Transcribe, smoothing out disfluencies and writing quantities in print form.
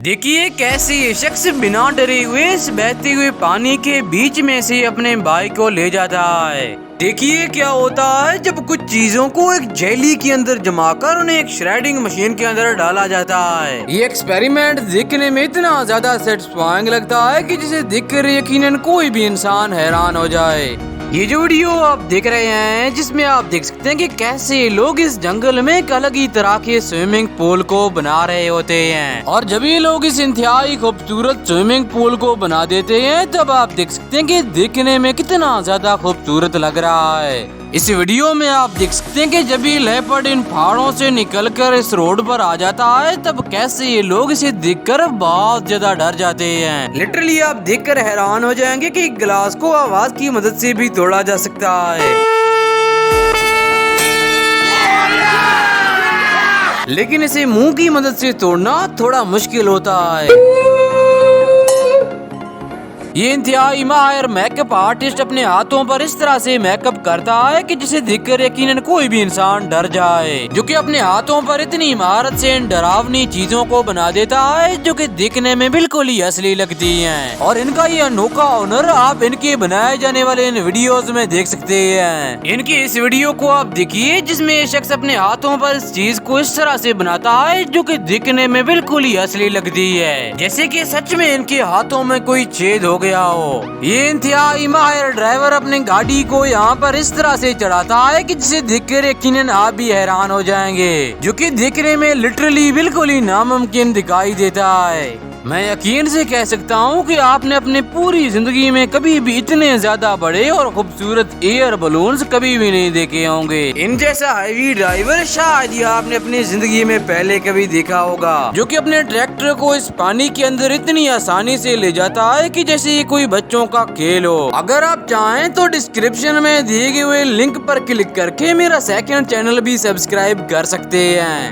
देखिए कैसे ये शख्स बिना डरे हुए इस बहते हुए पानी के बीच में से अपने भाई को ले जाता है। देखिए क्या होता है जब कुछ चीजों को एक जेली के अंदर जमाकर उन्हें एक श्रेडिंग मशीन के अंदर डाला जाता है। ये एक्सपेरिमेंट देखने में इतना ज्यादा सेटिस्फाइंग लगता है कि जिसे देखकर यकीनन कोई भी इंसान हैरान हो जाए। ये जो वीडियो आप देख रहे हैं जिसमें आप देख सकते हैं कि कैसे लोग इस जंगल में एक अलग ही तरह के स्विमिंग पूल को बना रहे होते हैं, और जब ये लोग इस इंतहाई खूबसूरत स्विमिंग पूल को बना देते हैं तब आप देख सकते हैं कि देखने में कितना ज्यादा खूबसूरत लग रहा है। इस वीडियो में आप देख सकते हैं कि जब ये लेपर्ड इन पहाड़ों से निकलकर इस रोड पर आ जाता है तब कैसे ये लोग इसे देखकर बहुत ज्यादा डर जाते हैं। लिटरली आप देखकर हैरान हो जाएंगे कि ग्लास को आवाज की मदद से भी तोड़ा जा सकता है, लेकिन इसे मुंह की मदद से तोड़ना थोड़ा मुश्किल होता है। ये इंतहाई माहिर मेकअप आर्टिस्ट अपने हाथों पर इस तरह से मेकअप करता है कि जिसे देखकर यकीनन कोई भी इंसान डर जाए, जो कि अपने हाथों पर इतनी महारत से इन डरावनी चीजों को बना देता है जो कि दिखने में बिल्कुल ही असली लगती हैं। और इनका ये अनोखा हुनर आप इनके बनाए जाने वाले इन वीडियोस में देख सकते हैं। इनकी इस वीडियो को आप देखिए जिसमें ये शख्स अपने हाथों पर इस चीज को इस तरह से बनाता है जो कि दिखने में बिल्कुल ही असली लगती है, जैसे कि सच में इनके हाथों में कोई छेद हो गया हो। ये इंतहाई माहिर ड्राइवर अपनी गाड़ी को यहाँ पर इस तरह से चढ़ाता है कि जिसे देखकर यकीनन आप भी हैरान हो जाएंगे, जो कि देखने में लिटरली बिल्कुल ही नामुमकिन दिखाई देता है। मैं यकीन से कह सकता हूँ कि आपने अपनी पूरी जिंदगी में कभी भी इतने ज्यादा बड़े और खूबसूरत एयर बलून्स कभी भी नहीं देखे होंगे। इन जैसा हैवी ड्राइवर शायद ही आपने अपनी जिंदगी में पहले कभी देखा होगा, जो कि अपने ट्रैक्टर को इस पानी के अंदर इतनी आसानी से ले जाता है कि जैसे ये कोई बच्चों का खेल हो। अगर आप चाहें तो डिस्क्रिप्शन में दिए गए हुए लिंक पर क्लिक करके मेरा सेकंड चैनल भी सब्सक्राइब कर सकते हैं।